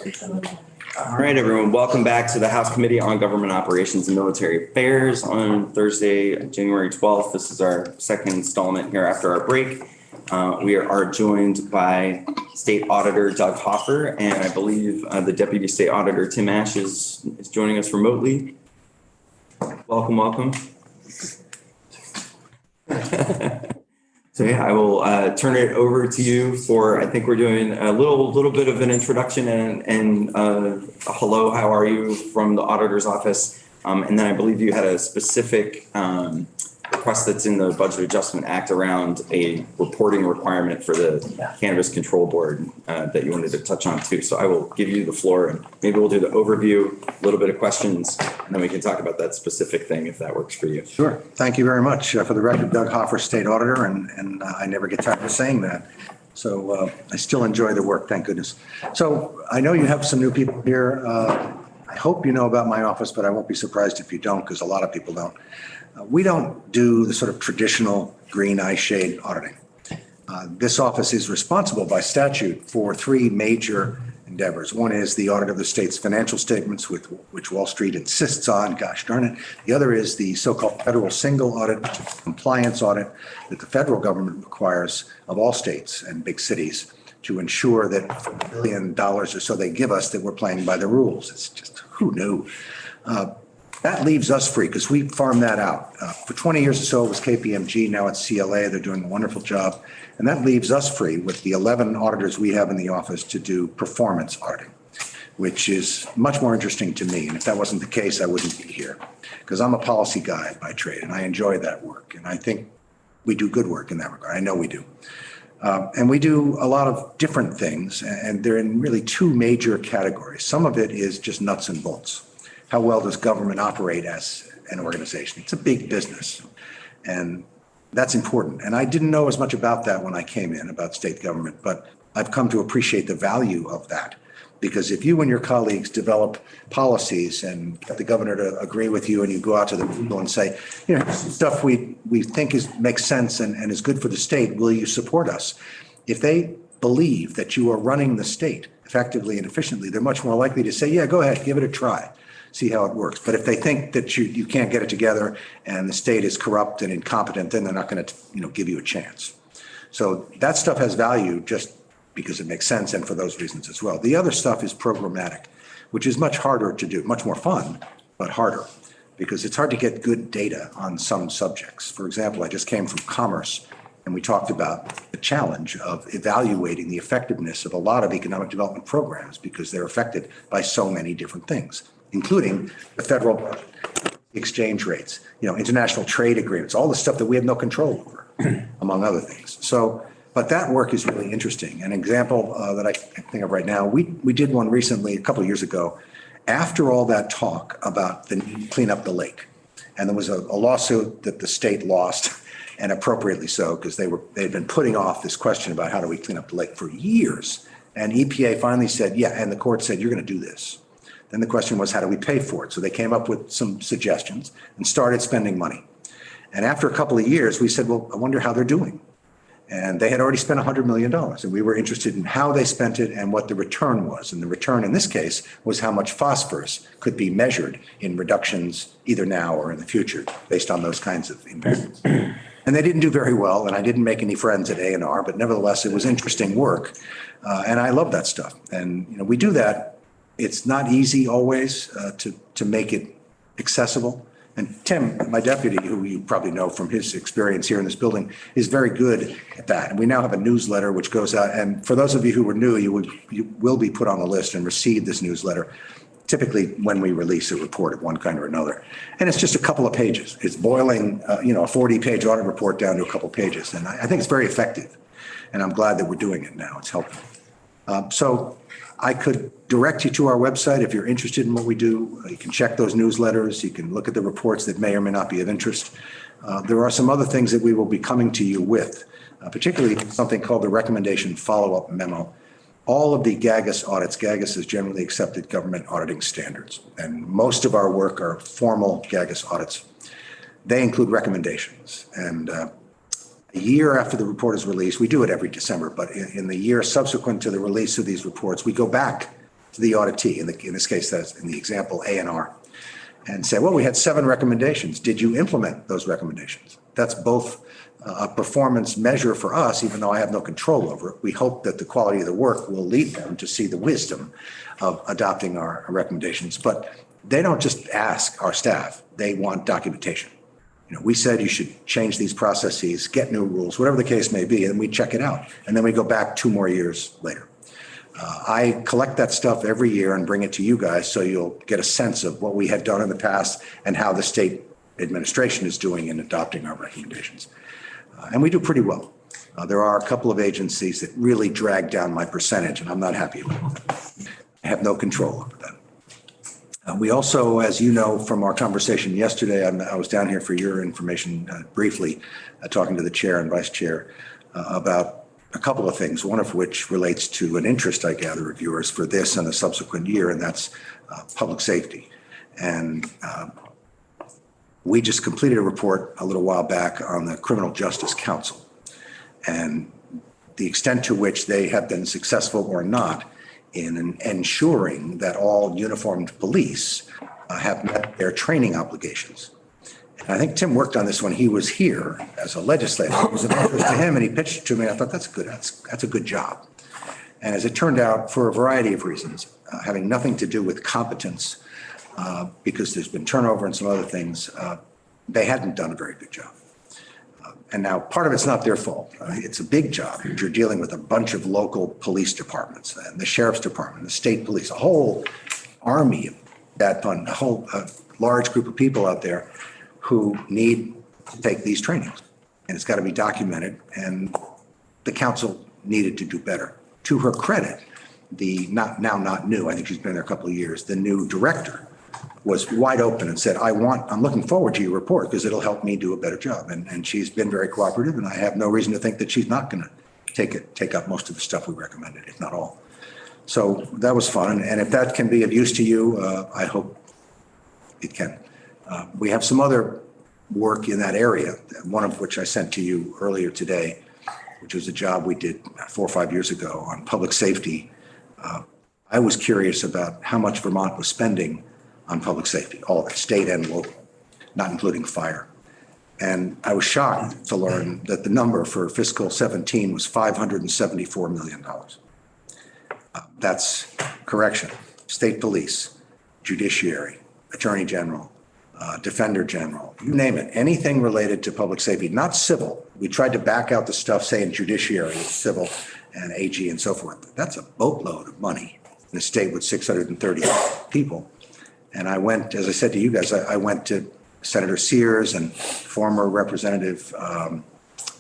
All right, everyone. Welcome back to the House Committee on Government Operations and Military Affairs on Thursday, January 12th. This is our second installment here after our break. We are joined by State Auditor Doug Hoffer, and I believe the Deputy State Auditor Tim Ash is joining us remotely. Welcome, welcome. So yeah, I will turn it over to you for, I think we're doing a little bit of an introduction and a hello, how are you from the auditor's office. And then I believe you had a specific request that's in the Budget Adjustment Act around a reporting requirement for the Cannabis Control Board that you wanted to touch on too. So I will give you the floor and maybe we'll do the overview, a little bit of questions, and then we can talk about that specific thing if that works for you. Sure. Thank you very much. For the record, Doug Hoffer, State Auditor, and I never get tired of saying that. So I still enjoy the work, thank goodness. So I know you have some new people here. I hope you know about my office, but I won't be surprised if you don't, because a lot of people don't. We don't do the sort of traditional green eye shade auditing. This office is responsible by statute for three major endeavors. One is the audit of the state's financial statements, which Wall Street insists on, gosh darn it. The other is the so-called federal single audit, compliance audit that the federal government requires of all states and big cities to ensure that for $1 billion or so they give us that we're playing by the rules. It's just, who knew? That leaves us free because we farm that out. For 20 years or so, it was KPMG. Now it's CLA. They're doing a wonderful job. And that leaves us free with the 11 auditors we have in the office to do performance auditing, which is much more interesting to me. And if that wasn't the case, I wouldn't be here because I'm a policy guy by trade and I enjoy that work. And I think we do good work in that regard. I know we do. And we do a lot of different things, and they're in really two major categories. Some of it is just nuts and bolts. How well does government operate as an organization? It's a big business, and that's important. And I didn't know as much about that when I came in, about state government, but I've come to appreciate the value of that. Because if you and your colleagues develop policies and get the governor to agree with you and you go out to the people and say, you know, stuff we think makes sense and is good for the state, will you support us? If they believe that you are running the state effectively and efficiently, they're much more likely to say, yeah, go ahead, give it a try, see how it works. But if they think that you can't get it together and the state is corrupt and incompetent, then they're not going to give you a chance. So that stuff has value just because it makes sense, and for those reasons as well. The other stuff is programmatic, which is much harder to do, much more fun, but harder, because it's hard to get good data on some subjects. For example, I just came from commerce, and we talked about the challenge of evaluating the effectiveness of a lot of economic development programs because they're affected by so many different things, including the federal budget, exchange rates, international trade agreements, all the stuff that we have no control over, among other things. But that work is really interesting. An example that I think of right now, we did one recently, a couple of years ago, after all that talk about the need to clean up the lake. And there was a lawsuit that the state lost, and appropriately so, because they'd been putting off this question about how do we clean up the lake for years. And EPA finally said, yeah, and the court said, you're going to do this. Then the question was, how do we pay for it? So they came up with some suggestions and started spending money. And after a couple of years, we said, well, I wonder how they're doing. And they had already spent $100 million, and we were interested in how they spent it and what the return was. And the return in this case was how much phosphorus could be measured in reductions either now or in the future based on those kinds of investments. And they didn't do very well, and I didn't make any friends at A&R, but nevertheless, it was interesting work. And I love that stuff. And we do that. It's not easy always to make it accessible. And Tim, my deputy, who you probably know from his experience here in this building, is very good at that. And we now have a newsletter which goes out. And for those of you who were new, you will be put on the list and receive this newsletter, typically when we release a report of one kind or another. And it's just a couple of pages. It's boiling, a 40-page audit report down to a couple of pages. And I think it's very effective. And I'm glad that we're doing it now. It's helpful. So I could direct you to our website if you're interested in what we do. You can check those newsletters. You can look at the reports that may or may not be of interest. There are some other things that we will be coming to you with, particularly something called the Recommendation Follow-Up Memo. All of the GAGAS audits, GAGAS is generally accepted government auditing standards, and most of our work are formal GAGAS audits. They include recommendations, and a year after the report is released, we do it every December, but in the year subsequent to the release of these reports, we go back to the auditee, in this case, that's in the example A&R, and say, well, we had 7 recommendations. Did you implement those recommendations? That's both a performance measure for us, even though I have no control over it. We hope that the quality of the work will lead them to see the wisdom of adopting our recommendations. But they don't just ask our staff, they want documentation. We said you should change these processes, get new rules, whatever the case may be, and we check it out. And then we go back 2 more years later. I collect that stuff every year and bring it to you guys so you'll get a sense of what we had done in the past and how the state administration is doing in adopting our recommendations. And we do pretty well. There are a couple of agencies that really drag down my percentage, and I'm not happy with that. I have no control over that. We also, as you know from our conversation yesterday, I was down here for your information briefly, talking to the chair and vice chair about a couple of things, one of which relates to an interest I gather of yours for this and the subsequent year, and that's public safety. And we just completed a report a little while back on the Criminal Justice Council and the extent to which they have been successful or not in ensuring that all uniformed police have met their training obligations. And I think Tim worked on this when he was here as a legislator. It was of interest to him, and he pitched it to me. I thought that's a good job. And as it turned out, for a variety of reasons, having nothing to do with competence, because there's been turnover and some other things, they hadn't done a very good job. And now part of it's not their fault. It's a big job. You're dealing with a bunch of local police departments and the sheriff's department, the state police, a whole army of that fun, a whole large group of people out there who need to take these trainings. And it's got to be documented. And the council needed to do better. To her credit, the not new, I think she's been there a couple of years, the new director was wide open and said, I'm looking forward to your report because it'll help me do a better job. And she's been very cooperative, and I have no reason to think that she's not going to take up most of the stuff we recommended, if not all. So that was fun. And if that can be of use to you, I hope it can. We have some other work in that area, one of which I sent to you earlier today, which was a job we did 4 or 5 years ago on public safety. I was curious about how much Vermont was spending on public safety, all of it, state and local, not including fire. And I was shocked to learn that the number for fiscal 17 was $574 million. That's correction, state police, judiciary, attorney general, defender general, you name it, anything related to public safety, not civil. We tried to back out the stuff saying judiciary, civil, and AG and so forth. That's a boatload of money in a state with 630 people. And I went, as I said to you guys, I went to Senator Sears and former Representative,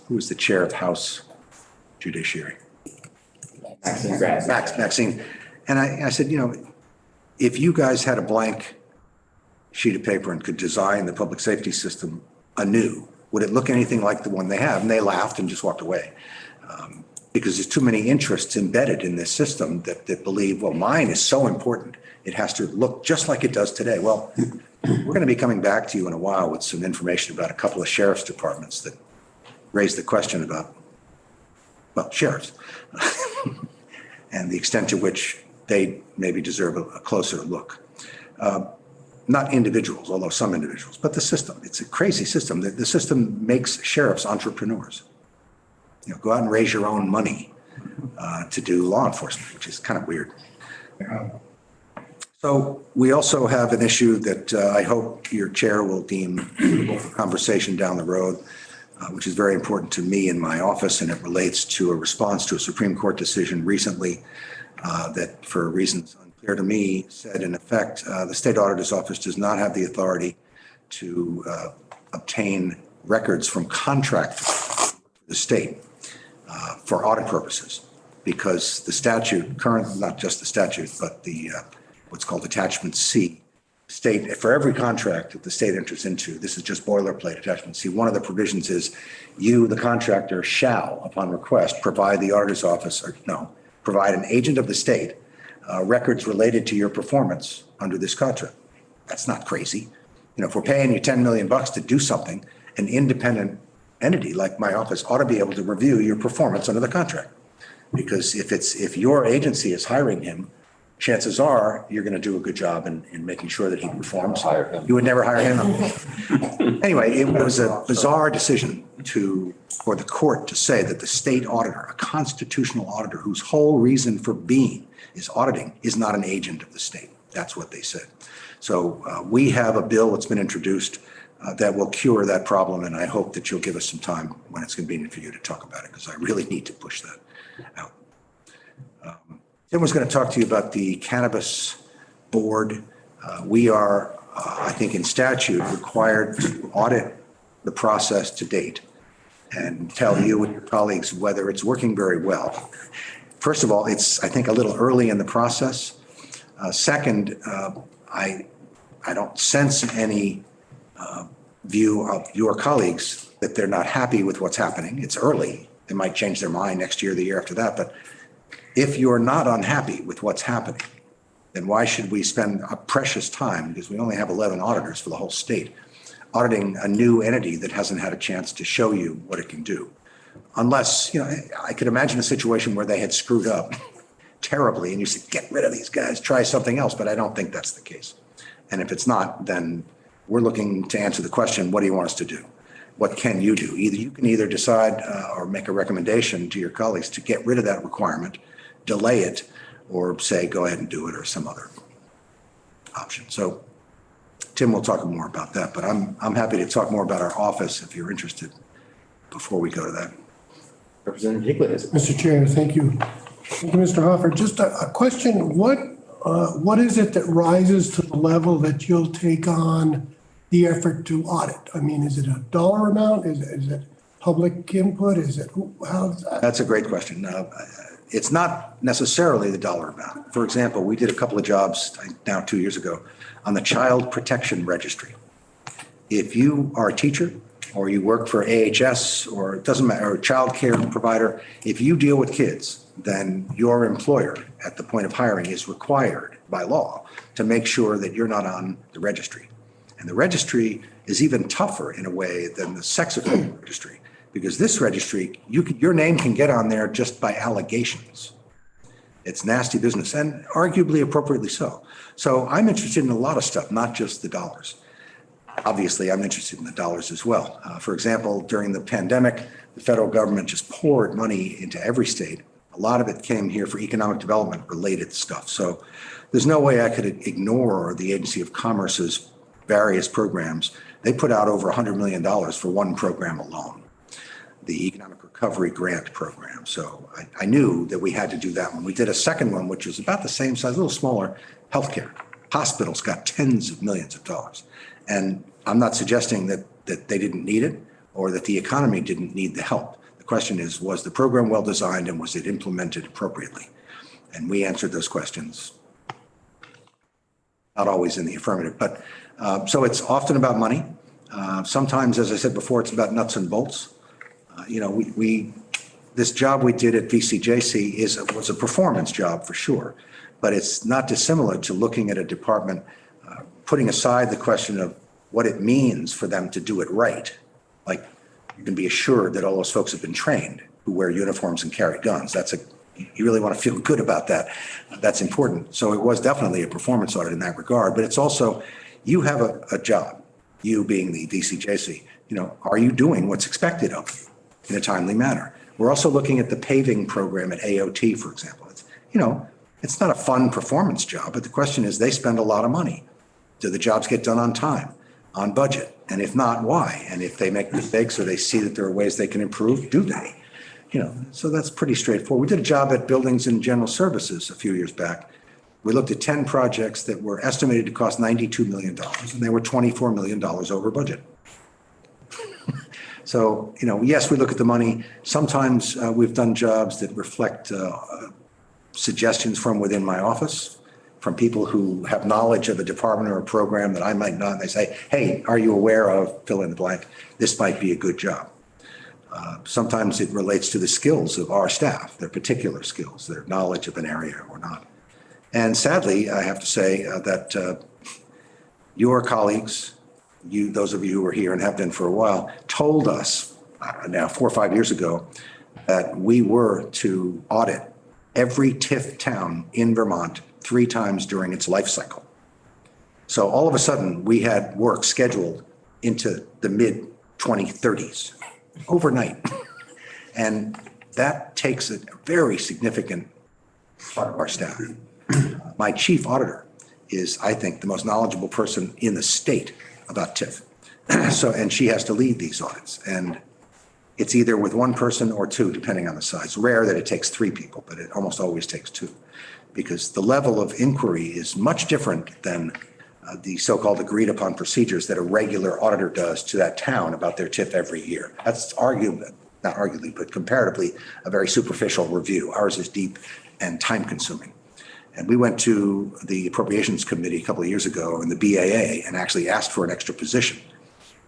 who was the chair of House Judiciary? Maxine. And I said, if you guys had a blank sheet of paper and could design the public safety system anew, would it look anything like the one they have? And they laughed and just walked away. Because there's too many interests embedded in this system that believe, well, mine is so important. It has to look just like it does today. Well, we're going to be coming back to you in a while with some information about a couple of sheriff's departments that raise the question about, well, sheriffs and the extent to which they maybe deserve a closer look. Not individuals, although some individuals, but the system. It's a crazy system. The system makes sheriffs entrepreneurs. Go out and raise your own money to do law enforcement, which is kind of weird. So we also have an issue that I hope your chair will deem suitable for conversation down the road, which is very important to me in my office, and it relates to a response to a Supreme Court decision recently that, for reasons unclear to me, said in effect, the state auditor's office does not have the authority to obtain records from contractors for the state for audit purposes, because the statute, not just the statute, but the what's called attachment C, state, for every contract that the state enters into, this is just boilerplate attachment C, one of the provisions is you, the contractor, shall, upon request, provide the auditor's office, provide an agent of the state records related to your performance under this contract. That's not crazy. If we're paying you $10 million to do something, an independent entity like my office ought to be able to review your performance under the contract. Because if your agency is hiring him chances are you're going to do a good job in making sure that he performs. Hire him. You would never hire him. Anyway, it was a bizarre decision for the court to say that the state auditor, a constitutional auditor whose whole reason for being is auditing, is not an agent of the state. That's what they said. So we have a bill that's been introduced that will cure that problem, and I hope that you'll give us some time when it's convenient for you to talk about it, because I really need to push that out. Tim was going to talk to you about the cannabis board. We are, I think in statute, required to audit the process to date and tell you and your colleagues whether it's working very well. First of all, it's, I think, a little early in the process. Second, I don't sense any view of your colleagues that they're not happy with what's happening. It's early. They might change their mind next year, the year after that. But if you're not unhappy with what's happening, then why should we spend a precious time, because we only have 11 auditors for the whole state, auditing a new entity that hasn't had a chance to show you what it can do? Unless, I could imagine a situation where they had screwed up terribly and you said, get rid of these guys, try something else. But I don't think that's the case. And if it's not, then we're looking to answer the question, what do you want us to do? What can you do? You can decide or make a recommendation to your colleagues to get rid of that requirement, delay it, or say, go ahead and do it, or some other option. So Tim will talk more about that, but I'm happy to talk more about our office if you're interested before we go to that. Representative Higley. Mr. Chair, thank you. Thank you, Mr. Hoffer. Just a question. What is it that rises to the level that you'll take on the effort to audit? I mean, is it a dollar amount? Is it public input? Is it, how's that? That's a great question. It's not necessarily the dollar amount. For example, we did a couple of jobs now 2 years ago on the Child Protection Registry. If you are a teacher or you work for AHS, or it doesn't matter, or a child care provider, if you deal with kids, then your employer at the point of hiring is required by law to make sure that you're not on the registry. And the registry is even tougher in a way than the sex offender registry, because this registry, your name can get on there just by allegations. It's nasty business, and arguably appropriately so. So I'm interested in a lot of stuff, not just the dollars. Obviously, I'm interested in the dollars as well. For example, during the pandemic, the federal government just poured money into every state. A lot of it came here for economic development related stuff. So there's no way I could ignore the Agency of Commerce's various programs. They put out over $100 million for one program alone, the Economic Recovery Grant Program. So I knew that we had to do that one. We did a second one, which was about the same size, a little smaller, healthcare. Hospitals got tens of millions of dollars. And I'm not suggesting that they didn't need it or that the economy didn't need the help. The question is, was the program well designed and was it implemented appropriately? And we answered those questions, not always in the affirmative. But so it's often about money. Sometimes, as I said before, it's about nuts and bolts. This job we did at VCJC was a performance job for sure, but it's not dissimilar to looking at a department, putting aside the question of what it means for them to do it right. Like, you can be assured that all those folks have been trained who wear uniforms and carry guns. You really want to feel good about that. That's important. So it was definitely a performance audit in that regard, but it's also, you have a job, you being the DCJC, are you doing what's expected of you in a timely manner? We're also looking at the paving program at AOT, for example. It's not a fun performance job, but the question is, they spend a lot of money. Do the jobs get done on time, on budget? And if not, why? And if they make mistakes or they see that there are ways they can improve, do they? So that's pretty straightforward. We did a job at Buildings and General Services a few years back. We looked at 10 projects that were estimated to cost $92 million, and they were $24 million over budget. So, yes, we look at the money. Sometimes we've done jobs that reflect suggestions from within my office, from people who have knowledge of a department or a program that I might not. And they say, hey, are you aware of fill in the blank? This might be a good job. Sometimes it relates to the skills of our staff, their particular skills, their knowledge of an area or not. And sadly, I have to say that your colleagues, those of you who are here and have been for a while, told us now 4 or 5 years ago that we were to audit every TIF town in Vermont 3 times during its life cycle. So all of a sudden, we had work scheduled into the mid 2030s overnight. And that takes a very significant part of our staff. My chief auditor is, I think, the most knowledgeable person in the state about TIF. So, and she has to lead these audits. And it's either with one person or 2, depending on the size. It's rare that it takes 3 people, but it almost always takes 2. Because the level of inquiry is much different than the so-called agreed upon procedures that a regular auditor does to that town about their TIF every year. That's not arguably, but comparatively, a very superficial review. Ours is deep and time consuming. And we went to the Appropriations Committee a couple of years ago in the BAA and actually asked for an extra position.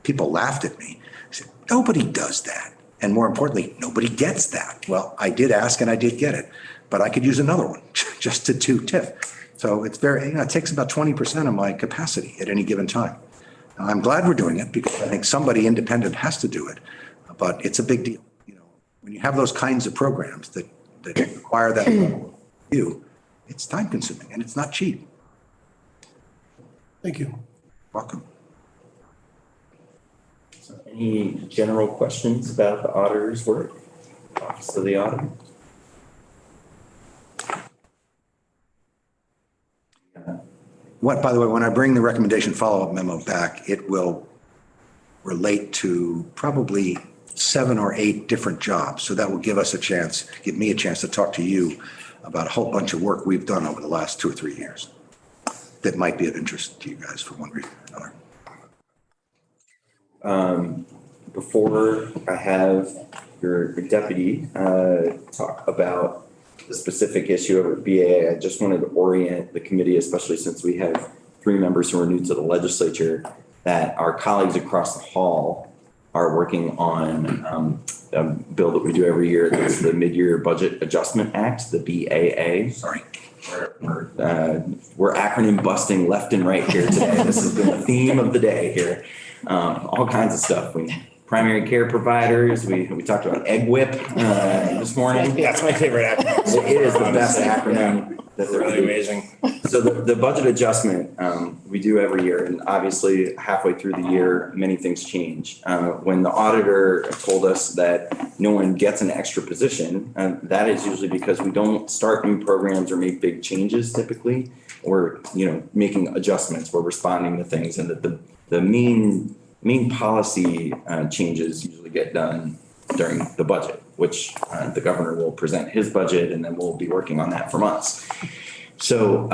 People laughed at me. I said, nobody does that. And more importantly, nobody gets that. Well, I did ask and I did get it, but I could use another one just to do TIF. So it's very, it takes about 20% of my capacity at any given time. Now, I'm glad we're doing it because I think somebody independent has to do it, but it's a big deal. When you have those kinds of programs that require that level of review, it's time consuming and it's not cheap. Thank you. Welcome. So any general questions about the auditor's work? Office of the Auditor? By the way, when I bring the recommendation follow-up memo back, it will relate to probably 7 or 8 different jobs. So that will give me a chance to talk to you about a whole bunch of work we've done over the last 2 or 3 years that might be of interest to you guys for one reason or another. Before I have your deputy talk about the specific issue over at BAA, I just wanted to orient the committee, especially since we have 3 members who are new to the legislature, that our colleagues across the hall are working on a bill that we do every year. That's the Mid-Year Budget Adjustment Act, the BAA. Sorry. We're acronym busting left and right here today. This has been the theme of the day here. All kinds of stuff. Primary care providers. We talked about egg whip this morning. Yeah, it's my favorite acronym. It is the best acronym. That's really amazing. So the budget adjustment we do every year, and obviously halfway through the year, many things change. When the auditor told us that no one gets an extra position, that is usually because we don't start new programs or make big changes typically, or making adjustments. We're responding to things, and that the main policy changes usually get done during the budget, which the governor will present his budget, and then we'll be working on that for months. So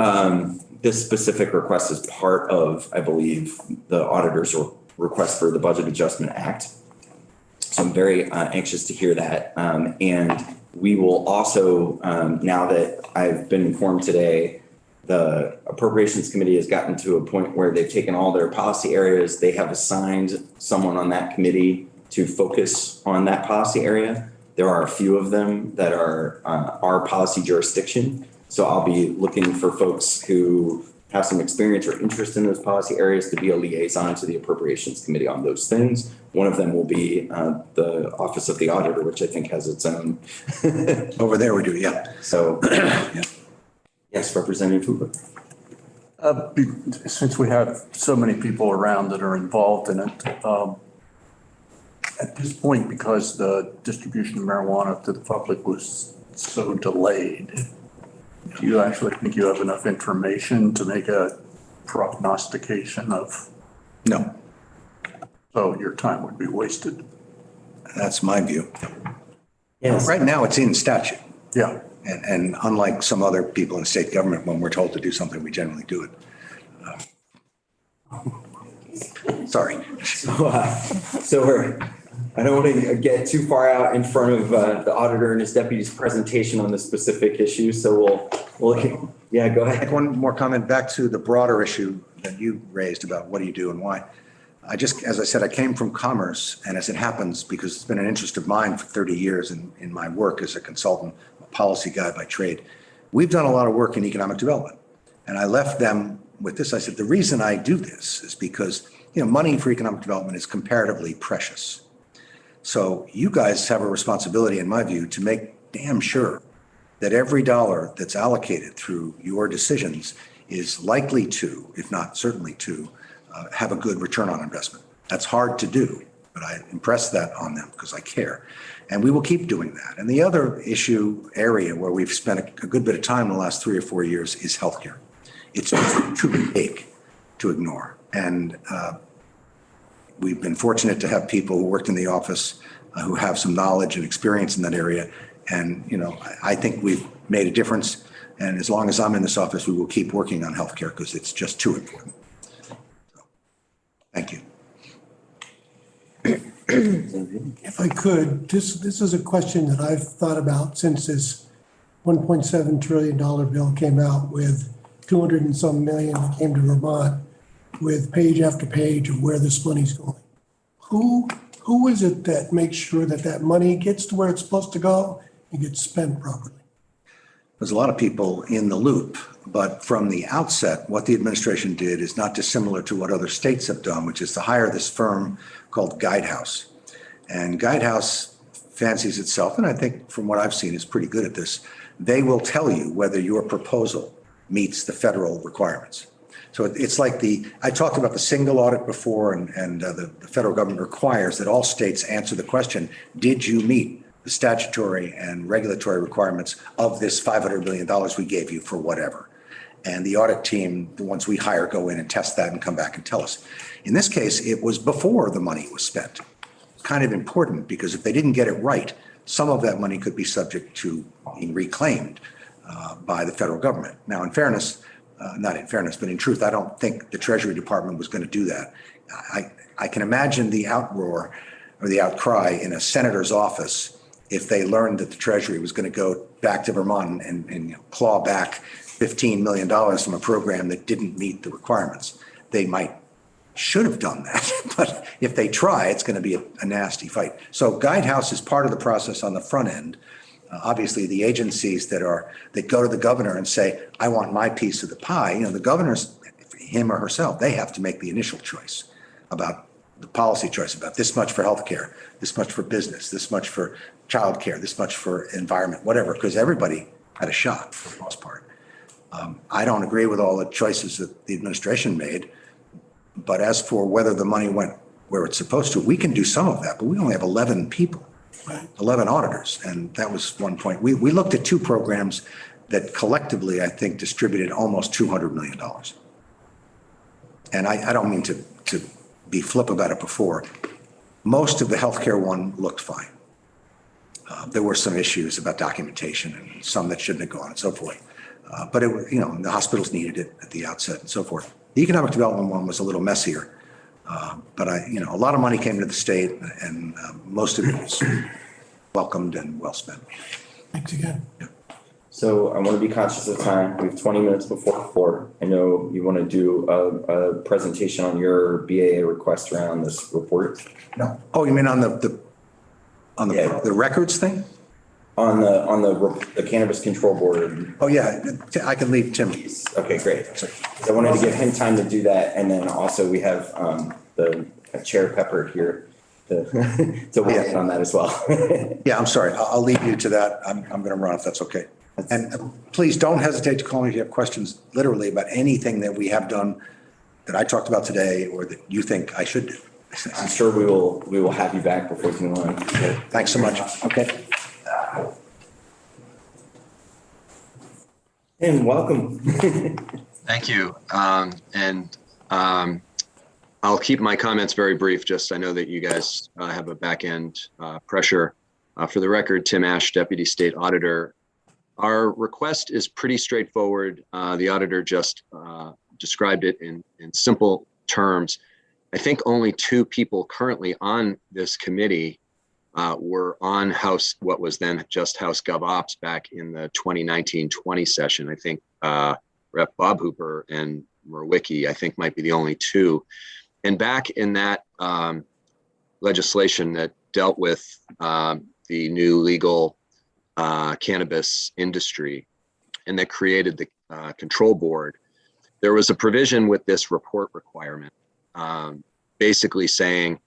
this specific request is part of, I believe, the auditor's request for the Budget Adjustment Act. So I'm very anxious to hear that. And we will also, now that I've been informed today, the Appropriations Committee has gotten to a point where they've taken all their policy areas. They have assigned someone on that committee to focus on that policy area. There are a few of them that are our policy jurisdiction. So I'll be looking for folks who have some experience or interest in those policy areas to be a liaison to the Appropriations Committee on those things. One of them will be the Office of the Auditor, which I think has its own. Over there we do, yeah. So, yeah. Yes, Representative Hoover. Since we have so many people around that are involved in it, at this point, because the distribution of marijuana to the public was so delayed, do you actually think you have enough information to make a prognostication of? No. So your time would be wasted? That's my view. Yes. Right now it's in statute. Yeah. And unlike some other people in state government, when we're told to do something, we generally do it. Sorry. So I don't want to get too far out in front of the auditor and his deputy's presentation on the specific issue. So yeah, go ahead. One more comment back to the broader issue that you raised about what do you do and why. As I said, I came from commerce, and as it happens, because it's been an interest of mine for 30 years in my work as a consultant, a policy guy by trade, we've done a lot of work in economic development. And I left them with this. I said, the reason I do this is because, money for economic development is comparatively precious. So you guys have a responsibility, in my view, to make damn sure that every dollar that's allocated through your decisions is likely to, if not certainly to, have a good return on investment. That's hard to do, but I impress that on them because I care. And we will keep doing that. And the other area where we've spent a good bit of time in the last 3 or 4 years is healthcare. It's just too big to ignore. And we've been fortunate to have people who worked in the office who have some knowledge and experience in that area. And, I think we've made a difference. And as long as I'm in this office, we will keep working on healthcare because it's just too important. So, thank you. If I could, this is a question that I've thought about since this $1.7 trillion bill came out with 200 and some million that came to Vermont with page after page of where this money's going. Who is it that makes sure that that money gets to where it's supposed to go and gets spent properly? There's a lot of people in the loop, but from the outset, what the administration did is not dissimilar to what other states have done, which is to hire this firm called Guidehouse. And Guidehouse fancies itself, and I think from what I've seen is pretty good at this. They will tell you whether your proposal meets the federal requirements. So it's like I talked about the single audit before, and the federal government requires that all states answer the question, did you meet the statutory and regulatory requirements of this $500 million we gave you for whatever? And the audit team, the ones we hire, go in and test that and come back and tell us. In this case, it was before the money was spent. It's kind of important because if they didn't get it right, some of that money could be subject to being reclaimed by the federal government. Now, in fairness, not in fairness, but in truth, I don't think the Treasury Department was going to do that. I can imagine the outroar or the outcry in a senator's office if they learned that the Treasury was going to go back to Vermont and claw back $15 million from a program that didn't meet the requirements. They should have done that, but if they try, it's going to be a nasty fight. So Guidehouse is part of the process on the front end. Obviously, the agencies that go to the governor and say, I want my piece of the pie, the governor's, him or herself, they have to make the initial choice about the policy choice about this much for healthcare, this much for business, this much for childcare, this much for environment, whatever, because everybody had a shot for the most part. I don't agree with all the choices that the administration made, but as for whether the money went where it's supposed to, we can do some of that, but we only have 11 people, 11 auditors. And that was one point. We looked at 2 programs that collectively, I think, distributed almost $200 million. And I don't mean to be flip about it before. Most of the healthcare one looked fine. There were some issues about documentation and some that shouldn't have gone and so forth. But it was, the hospitals needed it at the outset and so forth. The economic development one was a little messier. But a lot of money came to the state and most of it was welcomed and well spent. Thanks again. Yeah. So I want to be conscious of time. We have 20 minutes before 4. I know you want to do a presentation on your BAA request around this report. No. Oh, you mean on the records thing? On the Cannabis Control Board. Oh, yeah. I can leave Tim. Okay, great. I wanted to give him time to do that. And then also we have the Chair Pepper here to weigh in on that as well. Yeah, I'm sorry. I'll leave you to that. I'm going to run if that's okay. And please don't hesitate to call me if you have questions literally about anything that we have done that I talked about today or that you think I should do. I'm sure we will have you back before too long. Okay. Thanks so much. Okay. And welcome. Thank you. I'll keep my comments very brief. I know that you guys have a back end pressure. For the record, Tim Ash, Deputy State Auditor. Our request is pretty straightforward. The auditor just described it in simple terms. I think only 2 people currently on this committee were on what was then just House Gov.Ops back in the 2019-20 session. I think Rep. Bob Hooper and Murwicki, I think, might be the only 2. And back in that legislation that dealt with the new legal cannabis industry and that created the control board, there was a provision with this report requirement, basically saying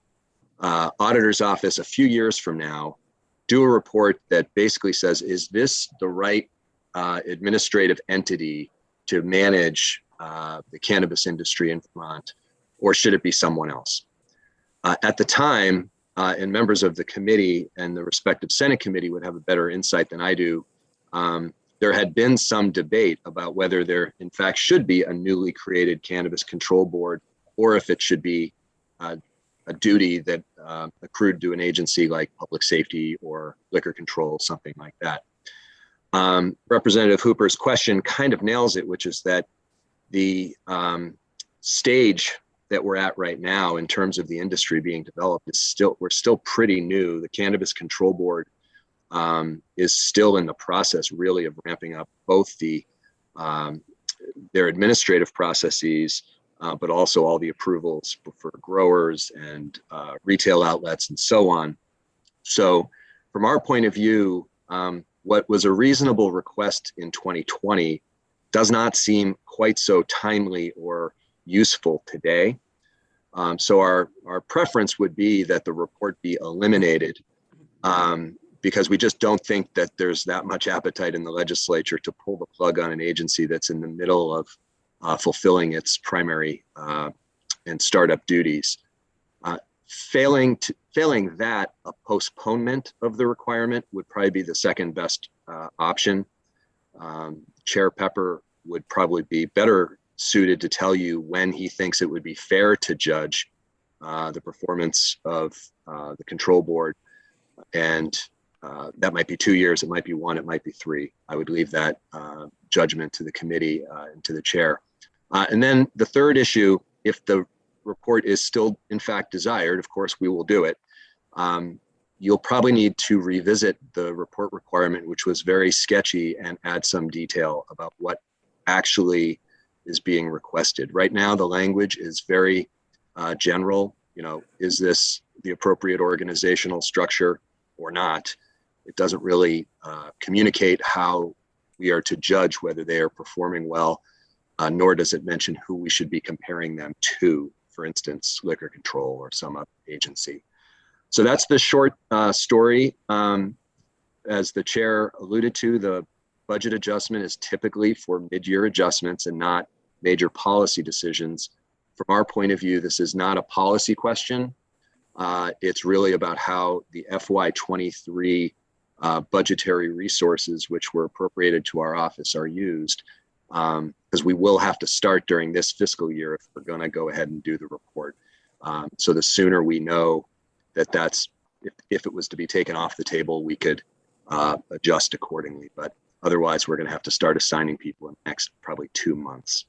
auditor's office a few years from now, do a report that basically says, is this the right administrative entity to manage the cannabis industry in Vermont, or should it be someone else? At the time, and members of the committee and the respective Senate committee would have a better insight than I do, there had been some debate about whether there in fact should be a newly created cannabis control board, or if it should be a duty that accrued to an agency like public safety or liquor control, something like that. Representative Hooper's question kind of nails it, which is that the stage that we're at right now in terms of the industry being developed is we're still pretty new. The Cannabis Control Board is still in the process really of ramping up both their administrative processes, but also all the approvals for growers and retail outlets and so on. So from our point of view, what was a reasonable request in 2020 does not seem quite so timely or useful today. So our preference would be that the report be eliminated, because we just don't think that there's that much appetite in the legislature to pull the plug on an agency that's in the middle of fulfilling its primary and startup duties. Failing that, a postponement of the requirement would probably be the second best option. Chair Pepper would probably be better suited to tell you when he thinks it would be fair to judge the performance of the control board. And that might be 2 years, it might be 1, it might be 3. I would leave that judgment to the committee and to the chair. And then the third issue, if the report is still in fact desired, of course we will do it. You'll probably need to revisit the report requirement, which was very sketchy, and add some detail about what actually is being requested. Right now, the language is very general. You know, is this the appropriate organizational structure or not? It doesn't really communicate how we are to judge whether they are performing well, nor does it mention who we should be comparing them to, for instance, liquor control or some other agency. So that's the short story. As the chair alluded to, the budget adjustment is typically for mid-year adjustments and not major policy decisions. From our point of view, this is not a policy question. It's really about how the FY23 budgetary resources, which were appropriated to our office, are used, because we will have to start during this fiscal year if we're going to go ahead and do the report. So the sooner we know that if it was to be taken off the table, we could adjust accordingly. But otherwise, we're going to have to start assigning people in the next probably 2 months.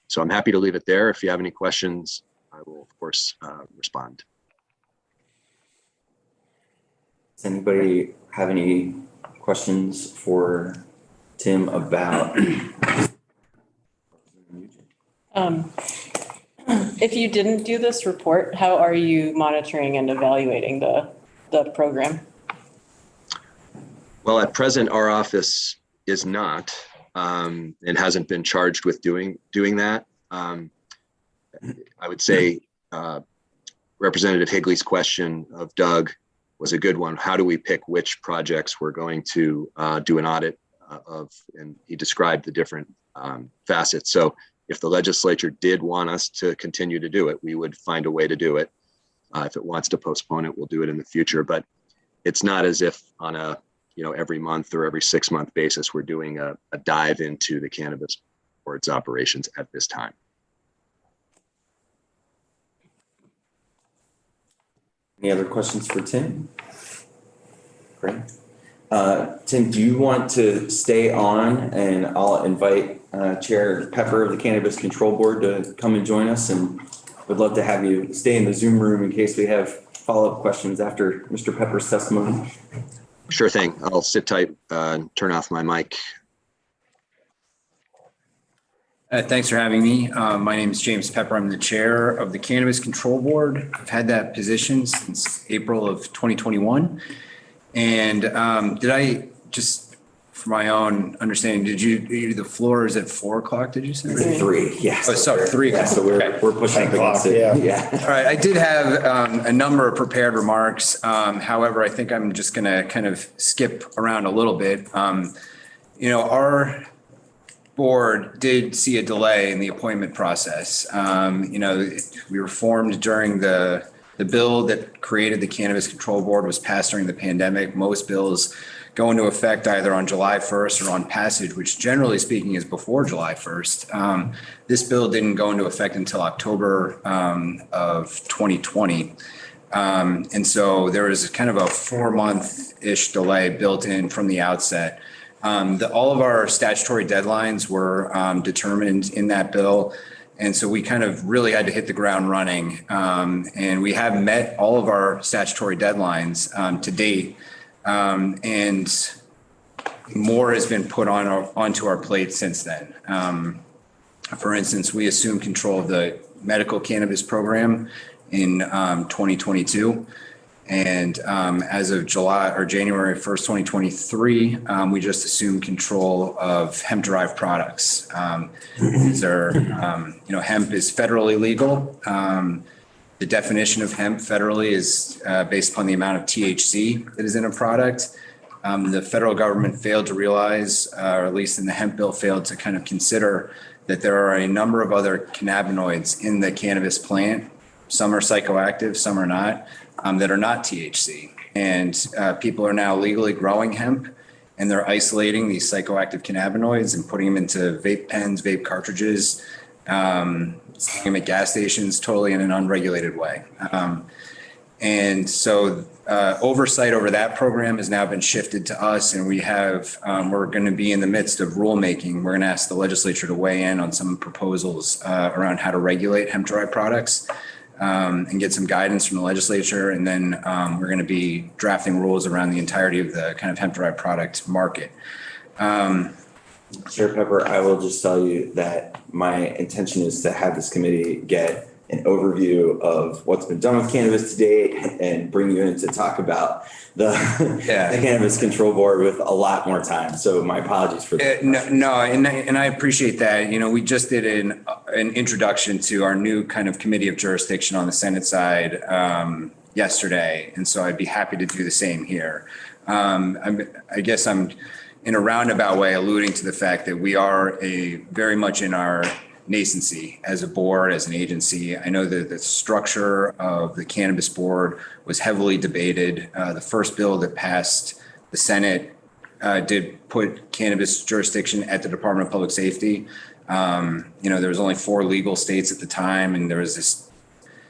So I'm happy to leave it there. If you have any questions, I will, of course, respond. Does anybody have any questions for Tim about? If you didn't do this report, how are you monitoring and evaluating the program? Well, at present, our office is not and hasn't been charged with doing that. I would say Representative Higley's question of Doug was a good one. How do we pick which projects we're going to do an audit of? And he described the different facets. So if the legislature did want us to continue to do it, we would find a way to do it. If it wants to postpone it, we'll do it in the future. But it's not as if on a every month or every 6-month basis we're doing a dive into the cannabis board's operations at this time. Any other questions for Tim? Great. Tim, do you want to stay on, and I'll invite Chair Pepper of the Cannabis Control Board to come and join us, and would love to have you stay in the Zoom room in case we have follow-up questions after Mr. Pepper's testimony. Sure thing. I'll sit tight and turn off my mic. Thanks for having me. My name is James Pepper. I'm the chair of the Cannabis Control Board. I've had that position since April of 2021. And did I just, for my own understanding, the floor is at 4 o'clock, did you say? 3, yes. Oh, sorry, 3 o'clock. Yeah, so we're pushing up against it. Yeah. All right, I did have a number of prepared remarks. However, I think I'm just going to kind of skip around a little bit. Our board did see a delay in the appointment process. We were formed during the bill that created the Cannabis Control Board was passed during the pandemic. Most bills go into effect either on July 1st or on passage, which generally speaking is before July 1st. This bill didn't go into effect until October of 2020. And so there was kind of a 4-month-ish delay built in from the outset. All of our statutory deadlines were determined in that bill. And so we kind of really had to hit the ground running. And we have met all of our statutory deadlines to date. And more has been put onto our plate since then. For instance, we assumed control of the medical cannabis program in 2022. And as of January 1st, 2023, we just assumed control of hemp-derived products. These are, hemp is federally legal. The definition of hemp federally is based upon the amount of THC that is in a product. The federal government failed to realize, or at least in the hemp bill, failed to kind of consider that there are a number of other cannabinoids in the cannabis plant. Some are psychoactive, some are not. That are not THC. And people are now legally growing hemp, and they're isolating these psychoactive cannabinoids and putting them into vape pens, vape cartridges, selling them at gas stations totally in an unregulated way. And so oversight over that program has now been shifted to us, and we're going to be in the midst of rulemaking. We're going to ask the legislature to weigh in on some proposals around how to regulate hemp-derived products. And get some guidance from the legislature. And then we're going to be drafting rules around the entirety of the kind of hemp-derived product market. Chair Pepper, I will just tell you that my intention is to have this committee get an overview of what's been done with cannabis to date and bring you in to talk about the Cannabis Control Board with a lot more time. So my apologies for that. And I appreciate that. We just did an introduction to our new kind of committee of jurisdiction on the Senate side yesterday. And so I'd be happy to do the same here. I guess I'm in a roundabout way alluding to the fact that we are very much in our nascency as a board, as an agency. I know that the structure of the Cannabis Board was heavily debated. The first bill that passed the Senate did put cannabis jurisdiction at the Department of Public Safety. There was only 4 legal states at the time, and there was this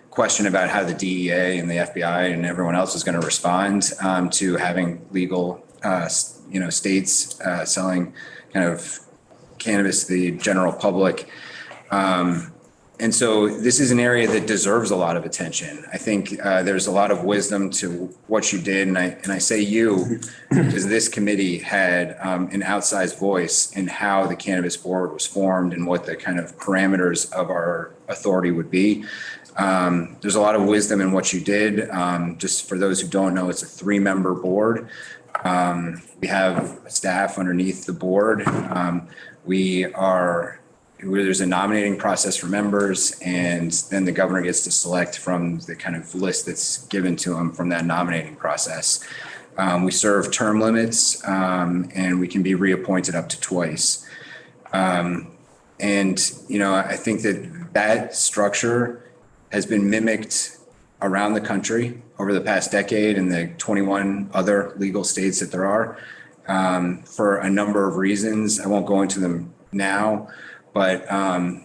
question about how the DEA and the FBI and everyone else was going to respond to having legal, states selling kind of cannabis to the general public. And so this is an area that deserves a lot of attention. I think there's a lot of wisdom to what you did. And I say you, because this committee had an outsized voice in how the Cannabis Board was formed and what the kind of parameters of our authority would be. There's a lot of wisdom in what you did. Just for those who don't know, it's a 3-member board. We have staff underneath the board. There's a nominating process for members, and then the governor gets to select from the kind of list that's given to him from that nominating process. We serve term limits, and we can be reappointed up to twice. I think that structure has been mimicked around the country over the past decade in the 21 other legal states that there are for a number of reasons. I won't go into them now. But, I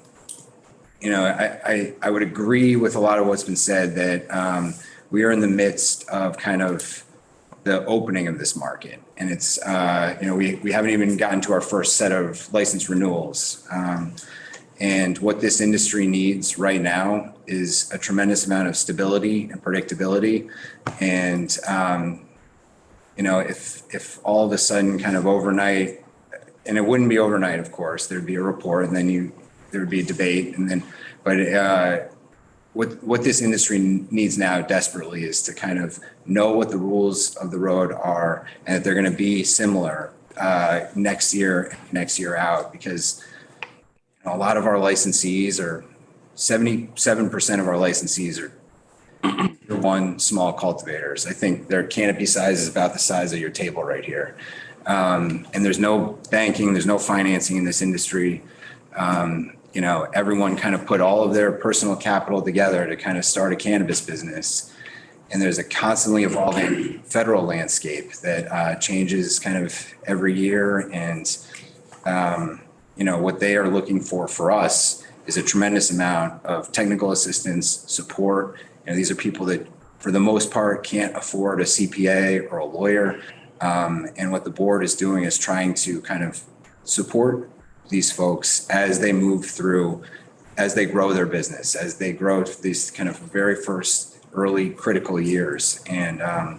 would agree with a lot of what's been said that we are in the midst of kind of the opening of this market. And it's, we haven't even gotten to our first set of license renewals. And what this industry needs right now is a tremendous amount of stability and predictability. And, if all of a sudden kind of overnight, and it wouldn't be overnight, of course. There'd be a report, and then there would be a debate, but what this industry needs now desperately is to kind of know what the rules of the road are, and that they're going to be similar next year out, because a lot of our licensees are 77% of our licensees are one small cultivators. I think their canopy size is about the size of your table right here. And there's no banking, there's no financing in this industry. Everyone kind of put all of their personal capital together to kind of start a cannabis business. And there's a constantly evolving federal landscape that changes kind of every year. And, what they are looking for us is a tremendous amount of technical assistance, support. These are people that, for the most part, can't afford a CPA or a lawyer. And what the board is doing is trying to kind of support these folks as they move through, as they grow their business, as they grow these kind of very first early critical years. And, I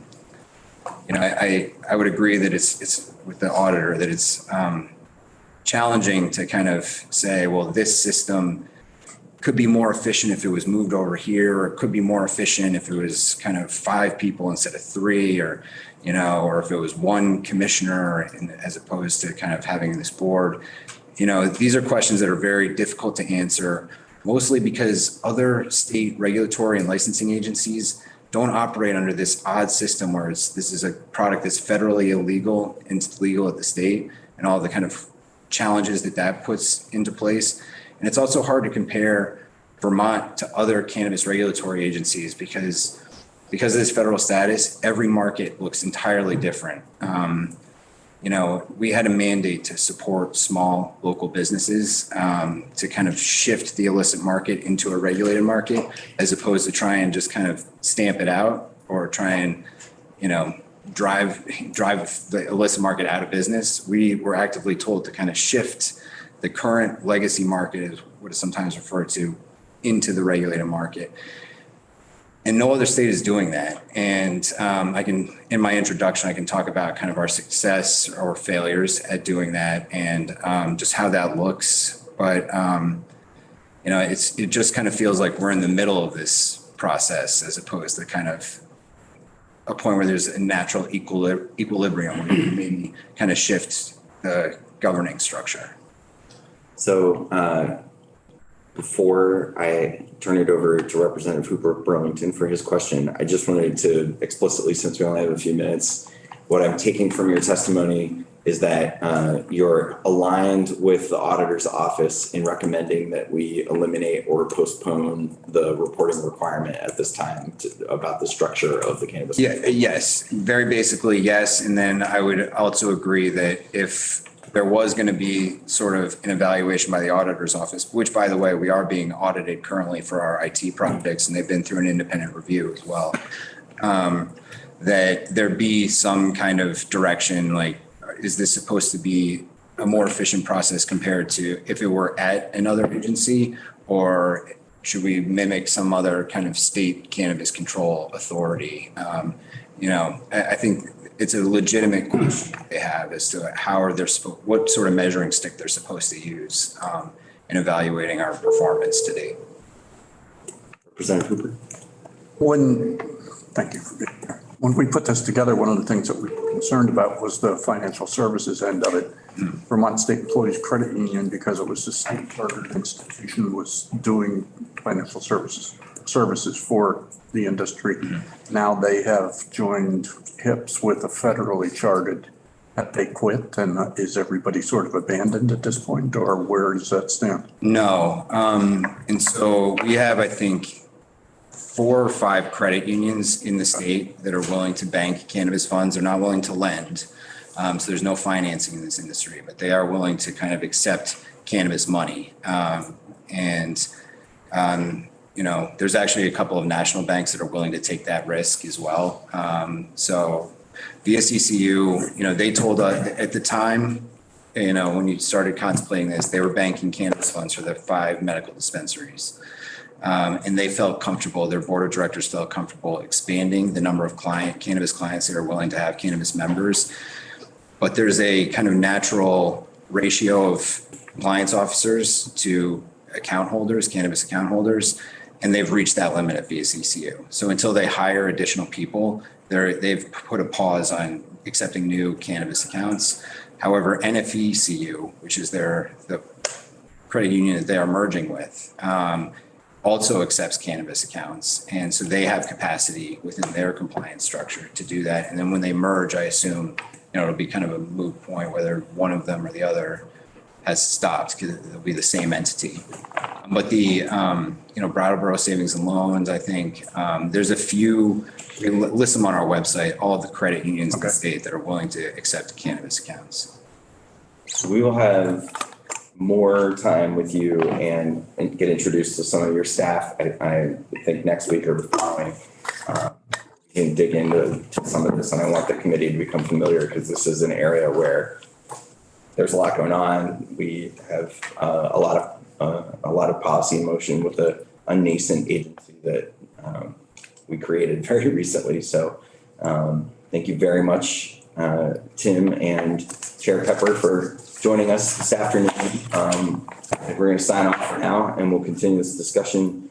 would agree that it's with the auditor that it's challenging to kind of say, well, this system could be more efficient if it was moved over here, or it could be more efficient if it was kind of 5 people instead of 3, or if it was one commissioner as opposed to kind of having this board. These are questions that are very difficult to answer, mostly because other state regulatory and licensing agencies don't operate under this odd system where this is a product that's federally illegal and it's legal at the state, and all the kind of challenges that puts into place. And it's also hard to compare Vermont to other cannabis regulatory agencies because of this federal status, every market looks entirely different. We had a mandate to support small local businesses to kind of shift the illicit market into a regulated market, as opposed to try and just kind of stamp it out or try and, drive the illicit market out of business. We were actively told to kind of shift the current legacy market, is what is sometimes referred to, into the regulated market. And no other state is doing that. And in my introduction, I can talk about kind of our success or failures at doing that, and just how that looks. But, it just kind of feels like we're in the middle of this process, as opposed to kind of a point where there's a natural equilibrium where you maybe kind of shift the governing structure. So before I turn it over to Representative Hooper Burlington for his question, I just wanted to explicitly, since we only have a few minutes, what I'm taking from your testimony is that you're aligned with the auditor's office in recommending that we eliminate or postpone the reporting requirement at this time about the structure of the cannabis. Yeah, yes, very basically, yes. And then I would also agree that if there was going to be sort of an evaluation by the auditor's office, which, by the way, we are being audited currently for our IT projects, and they've been through an independent review as well, that there be some kind of direction, like, is this supposed to be a more efficient process compared to if it were at another agency, or should we mimic some other kind of state cannabis control authority? I think it's a legitimate question they have as to what sort of measuring stick they're supposed to use in evaluating our performance to date. Representative Hooper. Thank you for being here. When we put this together, one of the things that we were concerned about was the financial services end of it. Vermont State Employees Credit Union, because it was a state chartered institution, was doing financial services for the industry. Now they have joined hips with a federally chartered. Have they quit, and is everybody sort of abandoned at this point, or where does that stand? No. And so we have, I think, 4 or 5 credit unions in the state that are willing to bank cannabis funds. They're not willing to lend. So there's no financing in this industry, but they are willing to kind of accept cannabis money. There's actually a couple of national banks that are willing to take that risk as well. So VSCCU, they told us at the time, when you started contemplating this, they were banking cannabis funds for the 5 medical dispensaries. And they felt comfortable, their board of directors felt comfortable expanding the number of cannabis clients that are willing to have cannabis members. But there's a kind of natural ratio of compliance officers to account holders, cannabis account holders, and they've reached that limit at VSCCU. So until they hire additional people, they've put a pause on accepting new cannabis accounts. However, NFECU, which is the credit union that they are merging with, also accepts cannabis accounts. And so they have capacity within their compliance structure to do that. And then when they merge, I assume it'll be kind of a moot point whether one of them or the other has stopped because it'll be the same entity. But the, Brattleboro Savings and Loans, I think, there's a few, we list them on our website, all of the credit unions in the state that are willing to accept cannabis accounts. So we will have more time with you and get introduced to some of your staff. I think next week or the following. We can dig into some of this, and I want the committee to become familiar because this is an area where there's a lot going on. We have a lot of policy in motion with a nascent agency that we created very recently. So thank you very much, Tim and Chair Pepper, for joining us this afternoon. We're going to sign off for now, and we'll continue this discussion